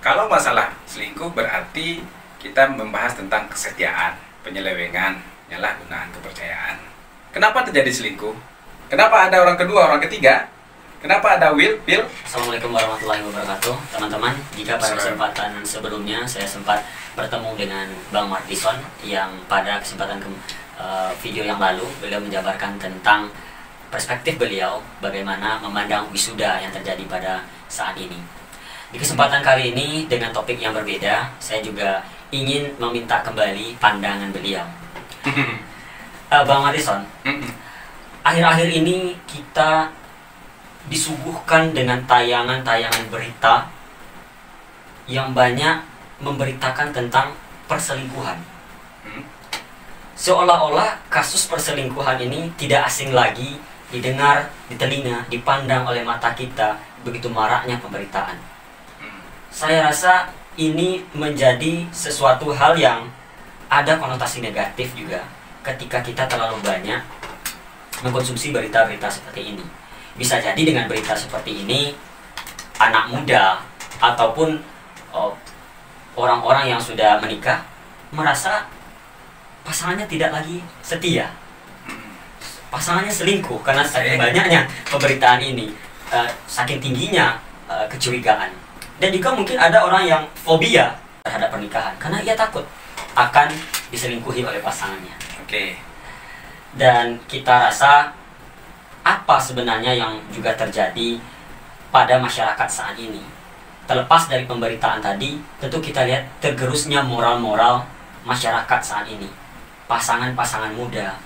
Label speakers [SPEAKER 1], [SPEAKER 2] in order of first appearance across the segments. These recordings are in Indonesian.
[SPEAKER 1] Kalau masalah selingkuh berarti kita membahas tentang kesetiaan, penyelewengan, penyalahgunaan kepercayaan. Kenapa terjadi selingkuh? Kenapa ada orang kedua, orang ketiga? Kenapa ada Will?
[SPEAKER 2] Assalamualaikum warahmatullahi wabarakatuh. Teman-teman, jika pada kesempatan sebelumnya saya sempat bertemu dengan Bang Martison, yang pada kesempatan video yang lalu beliau menjabarkan tentang perspektif beliau bagaimana memandang wisuda yang terjadi pada saat ini. Di kesempatan kali ini dengan topik yang berbeda, saya juga ingin meminta kembali pandangan beliau. Bang Martison, akhir-akhir ini kita disuguhkan dengan tayangan-tayangan berita yang banyak memberitakan tentang perselingkuhan. Seolah-olah kasus perselingkuhan ini tidak asing lagi didengar di telinga, dipandang oleh mata kita, begitu maraknya pemberitaan. Saya rasa ini menjadi sesuatu hal yang ada konotasi negatif juga ketika kita terlalu banyak mengkonsumsi berita-berita seperti ini. Bisa jadi dengan berita seperti ini, anak muda ataupun orang-orang yang sudah menikah merasa pasangannya tidak lagi setia, pasangannya selingkuh karena saking banyaknya pemberitaan ini, saking tingginya kecurigaan. Dan juga mungkin ada orang yang fobia terhadap pernikahan karena ia takut akan diselingkuhi oleh pasangannya. Dan kita rasa apa sebenarnya yang juga terjadi pada masyarakat saat ini. Terlepas dari pemberitaan tadi, tentu kita lihat tergerusnya moral-moral masyarakat saat ini. Pasangan-pasangan muda,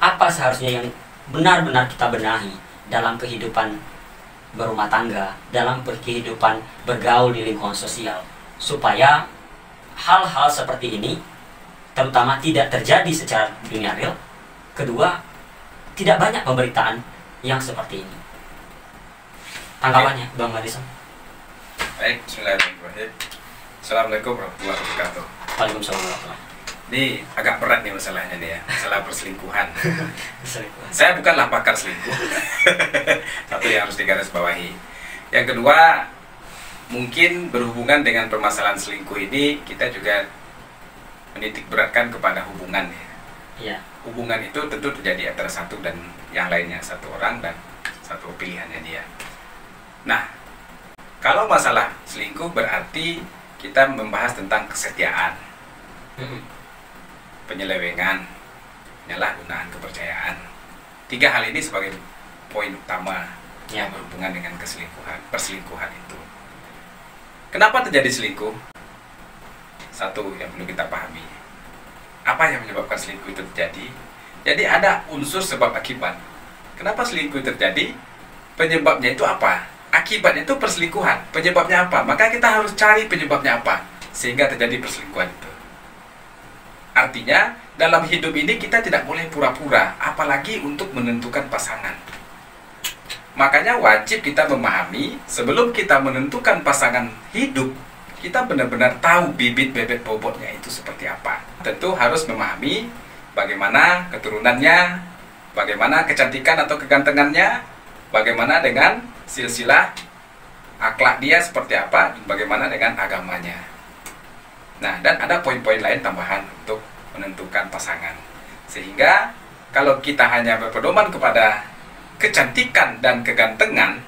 [SPEAKER 2] apa seharusnya yang benar-benar kita benahi dalam kehidupan berumah tangga, dalam kehidupan bergaul di lingkungan sosial, supaya hal-hal seperti ini terutama tidak terjadi secara dunia real. Kedua, tidak banyak pemberitaan yang seperti ini. Tanggapannya, Bang Martison?
[SPEAKER 1] Baik, bismillahirrahmanirrahim. Assalamualaikum warahmatullahi wabarakatuh.
[SPEAKER 2] Waalaikumsalam warahmatullahi.
[SPEAKER 1] Ini agak berat nih masalahnya nih ya, masalah perselingkuhan. Saya bukanlah pakar selingkuh. Satu yang harus digarisbawahi. Yang kedua, mungkin berhubungan dengan permasalahan selingkuh ini, kita juga menitik beratkan kepada hubungan ya.
[SPEAKER 2] Iya.
[SPEAKER 1] Hubungan itu tentu terjadi antara satu dan yang lainnya, satu orang dan satu pilihannya dia. Nah, kalau masalah selingkuh berarti kita membahas tentang kesetiaan, penyelewengan, penyalahgunaan kepercayaan. Tiga hal ini sebagai poin utama yang berhubungan dengan perselingkuhan itu. Kenapa terjadi selingkuh? Satu yang perlu kita pahami, apa yang menyebabkan selingkuh itu terjadi? Jadi ada unsur sebab akibat. Kenapa selingkuh terjadi? Penyebabnya itu apa? Akibatnya itu perselingkuhan. Penyebabnya apa? Maka kita harus cari penyebabnya apa sehingga terjadi perselingkuhan itu. Artinya dalam hidup ini kita tidak boleh pura-pura, apalagi untuk menentukan pasangan. Makanya wajib kita memahami sebelum kita menentukan pasangan hidup, kita benar-benar tahu bibit-bebet bobotnya itu seperti apa. Tentu harus memahami bagaimana keturunannya, bagaimana kecantikan atau kegantengannya, bagaimana dengan silsilah akhlak dia seperti apa, bagaimana dengan agamanya. Nah, dan ada poin-poin lain tambahan untuk menentukan pasangan. Sehingga kalau kita hanya berpedoman kepada kecantikan dan kegantengan,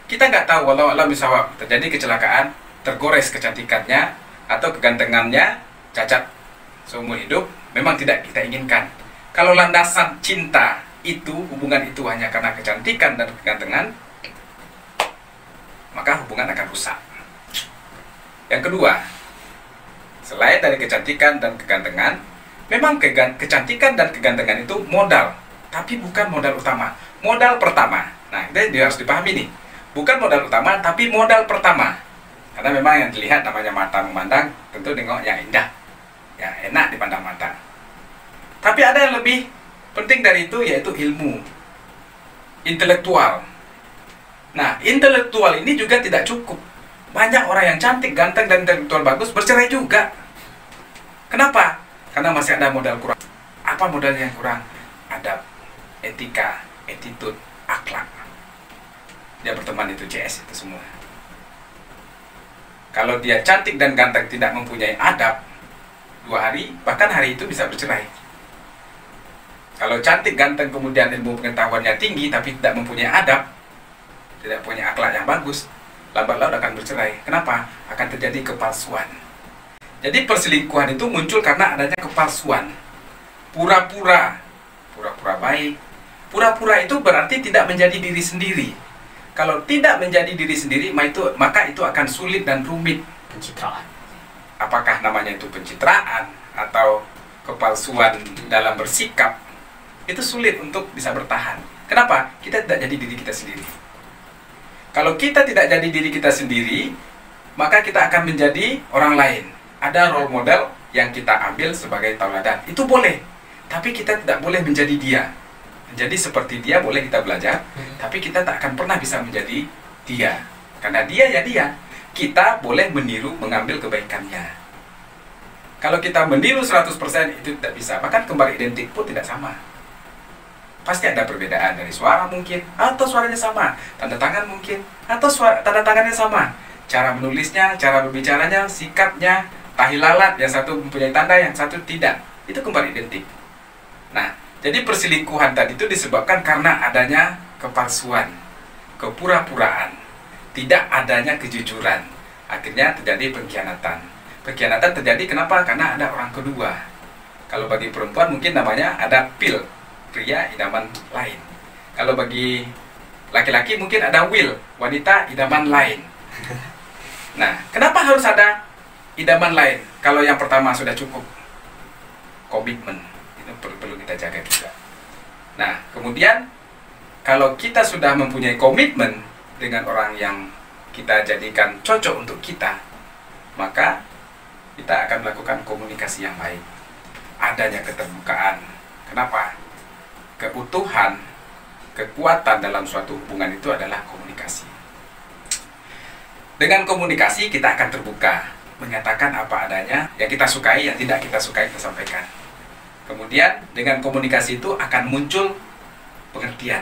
[SPEAKER 1] kita nggak tahu walau alam bisawab terjadi kecelakaan, tergores kecantikannya atau kegantengannya, cacat seumur hidup, memang tidak kita inginkan. Kalau landasan cinta itu, hubungan itu hanya karena kecantikan dan kegantengan, maka hubungan akan rusak. Yang kedua, selain dari kecantikan dan kegantengan, memang kecantikan dan kegantengan itu modal, tapi bukan modal utama. Modal pertama, nah itu harus dipahami nih, bukan modal utama, tapi modal pertama. Karena memang yang dilihat namanya mata memandang, tentu nengok yang indah, ya enak dipandang mata. Tapi ada yang lebih penting dari itu, yaitu ilmu, intelektual. Nah, intelektual ini juga tidak cukup. Banyak orang yang cantik, ganteng, dan intelektual bagus bercerai juga. Kenapa? Karena masih ada modal kurang. Apa modal yang kurang? Adab, etika, attitude, akhlak. Dia berteman itu CS itu semua. Kalau dia cantik dan ganteng tidak mempunyai adab, 2 hari, bahkan hari itu bisa bercerai. Kalau cantik, ganteng, kemudian ilmu pengetahuannya tinggi, tapi tidak mempunyai adab, tidak punya akhlak yang bagus, lambat laun akan bercerai. Kenapa? Akan terjadi kepalsuan. Jadi perselingkuhan itu muncul karena adanya kepalsuan. Pura-pura, pura-pura baik. Pura-pura itu berarti tidak menjadi diri sendiri. Kalau tidak menjadi diri sendiri, maka itu akan sulit dan rumit.
[SPEAKER 2] Pencitraan.
[SPEAKER 1] Apakah namanya itu pencitraan atau kepalsuan dalam bersikap, itu sulit untuk bisa bertahan. Kenapa? Kita tidak jadi diri kita sendiri. Kalau kita tidak jadi diri kita sendiri, maka kita akan menjadi orang lain. Ada role model yang kita ambil sebagai tauladan. Itu boleh, tapi kita tidak boleh menjadi dia. Jadi seperti dia boleh kita belajar, tapi kita tak akan pernah bisa menjadi dia. Karena dia ya dia. Kita boleh meniru, mengambil kebaikannya. Kalau kita meniru 100% itu tidak bisa. Bahkan kembar identik pun tidak sama. Pasti ada perbedaan dari suara mungkin, atau suaranya sama. Tanda tangan mungkin, atau tanda tangannya sama. Cara menulisnya, cara berbicaranya, sikapnya, tahi lalat, yang satu mempunyai tanda, yang satu tidak. Itu kembar identik. Nah, jadi perselingkuhan tadi itu disebabkan karena adanya kepalsuan, kepura-puraan, tidak adanya kejujuran. Akhirnya terjadi pengkhianatan. Pengkhianatan terjadi kenapa? Karena ada orang kedua. Kalau bagi perempuan mungkin namanya ada pil, pria idaman lain. Kalau bagi laki-laki mungkin ada will, wanita idaman lain. Nah, kenapa harus ada idaman lain? Kalau yang pertama sudah cukup, komitmen. Perlu kita jaga juga. Nah, kemudian kalau kita sudah mempunyai komitmen dengan orang yang kita jadikan cocok untuk kita, maka kita akan melakukan komunikasi yang baik. Adanya keterbukaan. Kenapa? Keutuhan, kekuatan dalam suatu hubungan itu adalah komunikasi. Dengan komunikasi kita akan terbuka, menyatakan apa adanya, yang kita sukai, yang tidak kita sukai kita sampaikan. Kemudian dengan komunikasi itu akan muncul pengertian.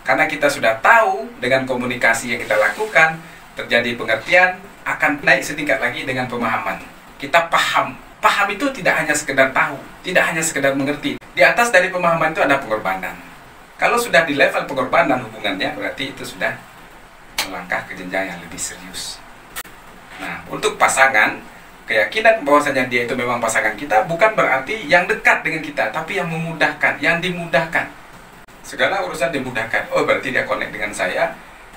[SPEAKER 1] Karena kita sudah tahu dengan komunikasi yang kita lakukan, terjadi pengertian, akan naik setingkat lagi dengan pemahaman. Kita paham. Paham itu tidak hanya sekedar tahu, tidak hanya sekedar mengerti. Di atas dari pemahaman itu ada pengorbanan. Kalau sudah di level pengorbanan hubungannya, berarti itu sudah melangkah ke jenjang yang lebih serius. Nah, untuk pasangan, keyakinan bahwasanya dia itu memang pasangan kita bukan berarti yang dekat dengan kita, tapi yang memudahkan, yang dimudahkan. Segala urusan dimudahkan. Oh, berarti dia connect dengan saya.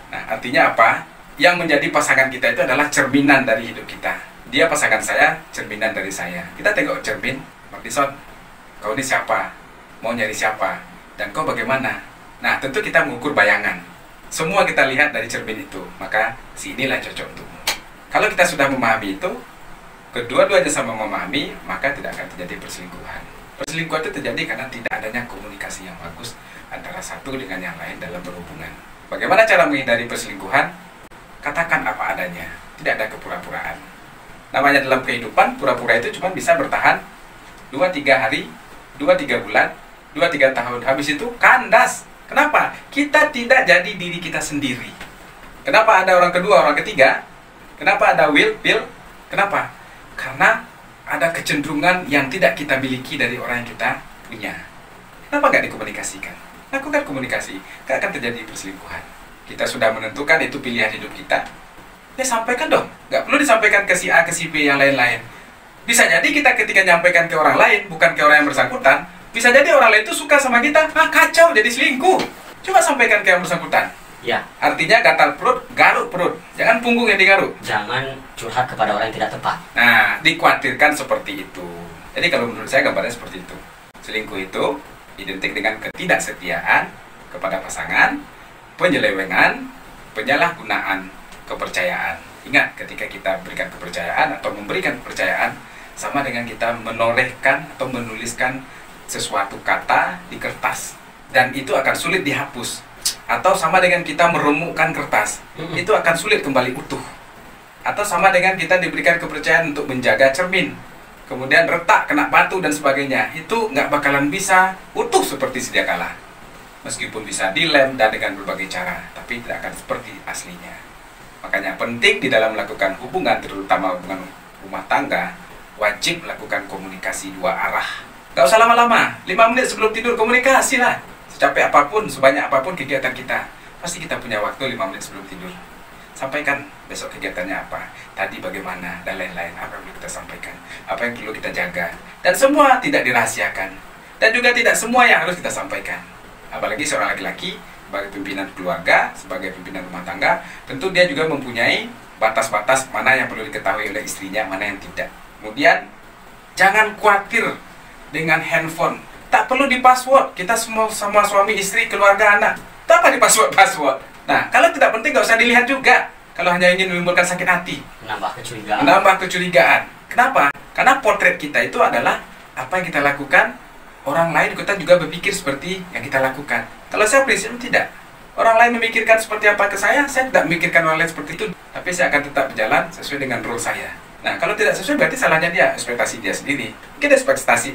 [SPEAKER 1] Nah, artinya apa? Yang menjadi pasangan kita itu adalah cerminan dari hidup kita. Dia pasangan saya, cerminan dari saya. Kita tengok cermin, Martison, kau ini siapa? Mau nyari siapa? Dan kau bagaimana? Nah, tentu kita mengukur bayangan. Semua kita lihat dari cermin itu. Maka, si inilah cocok untukmu. Kalau kita sudah memahami itu, kedua-duanya sama memahami, maka tidak akan terjadi perselingkuhan. Perselingkuhan itu terjadi karena tidak adanya komunikasi yang bagus antara satu dengan yang lain dalam berhubungan. Bagaimana cara menghindari perselingkuhan? Katakan apa adanya, tidak ada kepura-puraan. Namanya dalam kehidupan, pura-pura itu cuma bisa bertahan 2-3 hari, 2-3 bulan, 2-3 tahun. Habis itu kandas. Kenapa? Kita tidak jadi diri kita sendiri. Kenapa ada orang kedua, orang ketiga? Kenapa ada will, pill? Kenapa? Karena ada kecenderungan yang tidak kita miliki dari orang yang kita punya. Kenapa nggak dikomunikasikan? Lakukan komunikasi, nggak akan terjadi perselingkuhan. Kita sudah menentukan itu pilihan hidup kita. Ya sampaikan dong, nggak perlu disampaikan ke si A, ke si B, yang lain-lain. Bisa jadi kita ketika nyampaikan ke orang lain, bukan ke orang yang bersangkutan, bisa jadi orang lain itu suka sama kita, kacau, jadi selingkuh. Coba sampaikan ke yang bersangkutan.
[SPEAKER 2] Ya.
[SPEAKER 1] Artinya gatal perut, garuk perut. Jangan punggung yang digaruk.
[SPEAKER 2] Jangan curhat kepada orang yang tidak tepat.
[SPEAKER 1] Nah, dikhawatirkan seperti itu. Jadi kalau menurut saya gambarnya seperti itu. Selingkuh itu identik dengan ketidaksetiaan kepada pasangan, penyelewengan, penyalahgunaan kepercayaan. Ingat, ketika kita berikan kepercayaan atau memberikan kepercayaan, sama dengan kita menorehkan atau menuliskan sesuatu kata di kertas. Dan itu akan sulit dihapus. Atau sama dengan kita meremukkan kertas, itu akan sulit kembali utuh. Atau sama dengan kita diberikan kepercayaan untuk menjaga cermin, kemudian retak, kena batu dan sebagainya, itu nggak bakalan bisa utuh seperti sedia kala. Meskipun bisa dilem dan dengan berbagai cara, tapi tidak akan seperti aslinya. Makanya penting di dalam melakukan hubungan, terutama hubungan rumah tangga, wajib melakukan komunikasi dua arah. Gak usah lama-lama, 5 menit sebelum tidur komunikasi lah. Secapek apapun, sebanyak apapun kegiatan kita, pasti kita punya waktu 5 menit sebelum tidur. Sampaikan besok kegiatannya apa, tadi bagaimana, dan lain-lain. Apa yang perlu kita sampaikan, apa yang perlu kita jaga. Dan semua tidak dirahasiakan. Dan juga tidak semua yang harus kita sampaikan. Apalagi seorang laki-laki, sebagai pimpinan keluarga, sebagai pimpinan rumah tangga, tentu dia juga mempunyai batas-batas mana yang perlu diketahui oleh istrinya, mana yang tidak. Kemudian, jangan khawatir dengan handphone. Tak perlu di password. Kita semua suami, istri, keluarga, anak. Tak apa di password. Nah, kalau tidak penting gak usah dilihat juga. Kalau hanya ingin menimbulkan sakit hati, menambah kecurigaan. Kenapa? Karena potret kita itu adalah apa yang kita lakukan. Orang lain kita juga berpikir seperti yang kita lakukan. Kalau saya prinsip tidak. Orang lain memikirkan seperti apa ke saya tidak memikirkan orang lain seperti itu. Tapi saya akan tetap berjalan sesuai dengan role saya. Nah, kalau tidak sesuai berarti salahnya dia, ekspektasi dia sendiri. Mungkin ekspektasi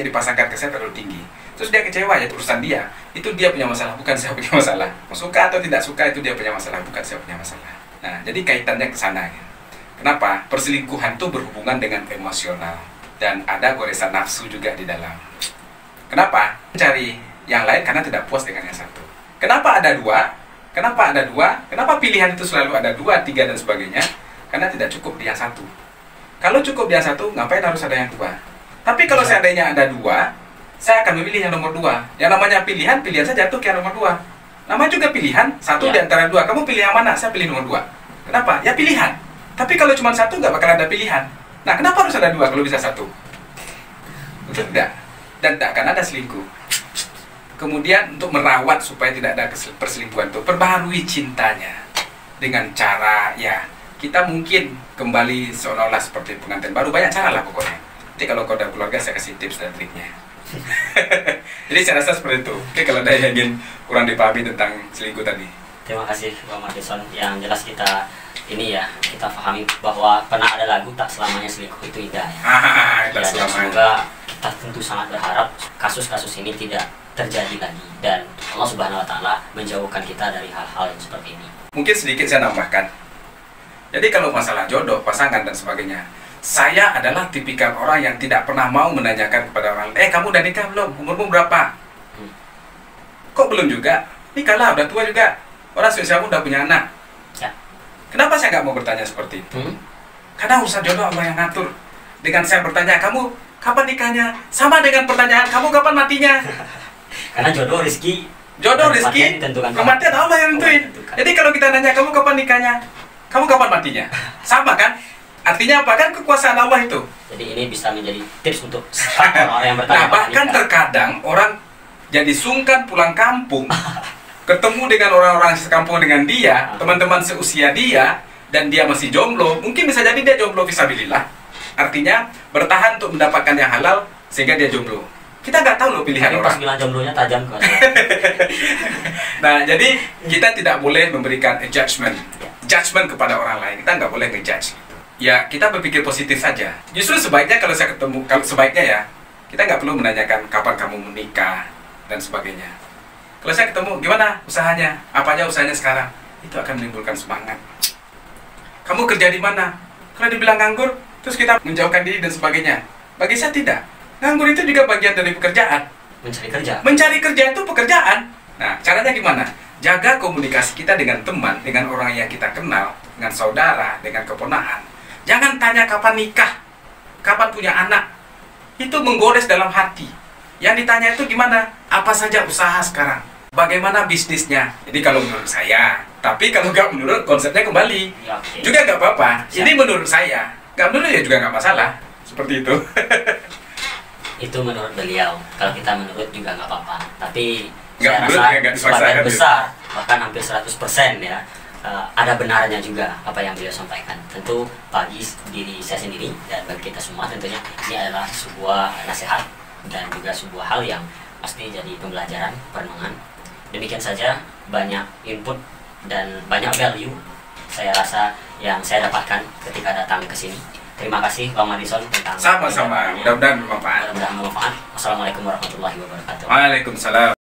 [SPEAKER 1] yang dipasangkan ke saya terlalu tinggi. Terus dia kecewa, ya urusan dia. Itu dia punya masalah, bukan saya punya masalah. Mau suka atau tidak suka itu dia punya masalah, bukan saya punya masalah. Nah, jadi kaitannya ke sana. Kenapa? Perselingkuhan itu berhubungan dengan emosional. Dan ada goresan nafsu juga di dalam. Kenapa? Mencari yang lain karena tidak puas dengan yang satu. Kenapa ada dua? Kenapa ada dua? Kenapa pilihan itu selalu ada 2, 3, dan sebagainya? Karena tidak cukup di yang satu. Kalau cukup di yang satu, ngapain harus ada yang 2? Tapi kalau seandainya ada 2, saya akan memilih yang nomor 2. Yang namanya pilihan saja jatuh ke yang nomor 2. Namanya juga pilihan, satu di antara 2. Kamu pilih yang mana? Saya pilih nomor 2. Kenapa? Ya pilihan. Tapi kalau cuma satu, nggak bakal ada pilihan. Nah, kenapa harus ada 2 kalau bisa satu? Betul tidak? Dan tidak akan ada selingkuh. Kemudian untuk merawat supaya tidak ada perselingkuhan itu, perbaharui cintanya dengan cara kita mungkin kembali seolah-olah seperti pengantin baru. Banyak cara lah pokoknya. Jadi kalau kau udah keluarga, saya kasih tips dan triknya. Jadi saya rasa seperti itu. Oke, kalau ada yang ingin kurang dipahami tentang selingkuh tadi.
[SPEAKER 2] Terima kasih Bang Martison. Yang jelas kita pahami bahwa pernah ada lagu tak selamanya selingkuh itu indah ya.
[SPEAKER 1] Tak selamanya.
[SPEAKER 2] Semoga kita tentu sangat berharap kasus-kasus ini tidak terjadi lagi dan Allah Subhanahu Wa Taala menjauhkan kita dari hal-hal yang seperti ini.
[SPEAKER 1] Mungkin sedikit saya nambahkan. Jadi kalau masalah jodoh, pasangan dan sebagainya, saya adalah tipikal orang yang tidak pernah mau menanyakan kepada orang, kamu udah nikah belum? Umurmu berapa? Kok belum juga? Nikahlah, udah tua juga. Orang seusiamu udah punya anak.
[SPEAKER 2] Ya.
[SPEAKER 1] Kenapa saya nggak mau bertanya seperti itu? Karena urusan jodoh Allah yang ngatur. Dengan saya bertanya, kamu kapan nikahnya? Sama dengan pertanyaan, kamu kapan matinya?
[SPEAKER 2] Karena jodoh rezeki,
[SPEAKER 1] kematian Allah yang nentuin. Jadi kalau kita nanya, kamu kapan nikahnya? Kamu kapan matinya? Sama kan? Artinya apa? Kan kekuasaan Allah itu.
[SPEAKER 2] Jadi ini bisa menjadi tips untuk orang yang bertanya.
[SPEAKER 1] Nah, bahkan terkadang orang jadi sungkan pulang kampung, ketemu dengan orang-orang sekampung dengan dia, teman-teman seusia dia, dan dia masih jomblo. Mungkin bisa jadi dia jomblo fisabilillah. Artinya bertahan untuk mendapatkan yang halal sehingga dia jomblo. Kita nggak tahu loh pilihan orang.
[SPEAKER 2] Pas bilang jomblonya tajam kok.
[SPEAKER 1] Nah, jadi kita tidak boleh memberikan judgment kepada orang lain. Kita nggak boleh ngejudge. Ya, kita berpikir positif saja. Justru sebaiknya kalau saya ketemu, kita nggak perlu menanyakan kapan kamu menikah dan sebagainya. Kalau saya ketemu, gimana usahanya? Apa aja usahanya sekarang? Itu akan menimbulkan semangat. Kamu kerja di mana? Kalau dibilang nganggur, terus kita menjauhkan diri dan sebagainya. Bagi saya tidak. Nganggur itu juga bagian dari pekerjaan. Mencari kerja itu pekerjaan. Nah, caranya gimana? Jaga komunikasi kita dengan teman, dengan orang yang kita kenal, dengan saudara, dengan keponakan. Jangan tanya kapan nikah, kapan punya anak. Itu menggores dalam hati. Yang ditanya itu gimana? Apa saja usaha sekarang? Bagaimana bisnisnya? Jadi kalau menurut saya, tapi kalau nggak menurut, konsepnya kembali. Juga nggak apa-apa. Ini menurut saya. Nggak menurut ya juga nggak masalah. Seperti itu.
[SPEAKER 2] Itu menurut beliau. Kalau kita menurut juga nggak apa-apa. Tapi
[SPEAKER 1] saya
[SPEAKER 2] rasa sebagian besar, bahkan hampir 100% ya, ada benarnya juga apa yang beliau sampaikan. Tentu bagi diri saya sendiri dan bagi kita semua tentunya ini adalah sebuah nasihat dan juga sebuah hal yang pasti jadi pembelajaran, perenungan. Demikian saja, banyak input dan banyak value saya rasa yang saya dapatkan ketika datang ke sini. Terima kasih Bang Martison tentang
[SPEAKER 1] sama-sama. Mudah-mudahan bermanfaat.
[SPEAKER 2] Wassalamualaikum warahmatullahi wabarakatuh.
[SPEAKER 1] Waalaikumsalam.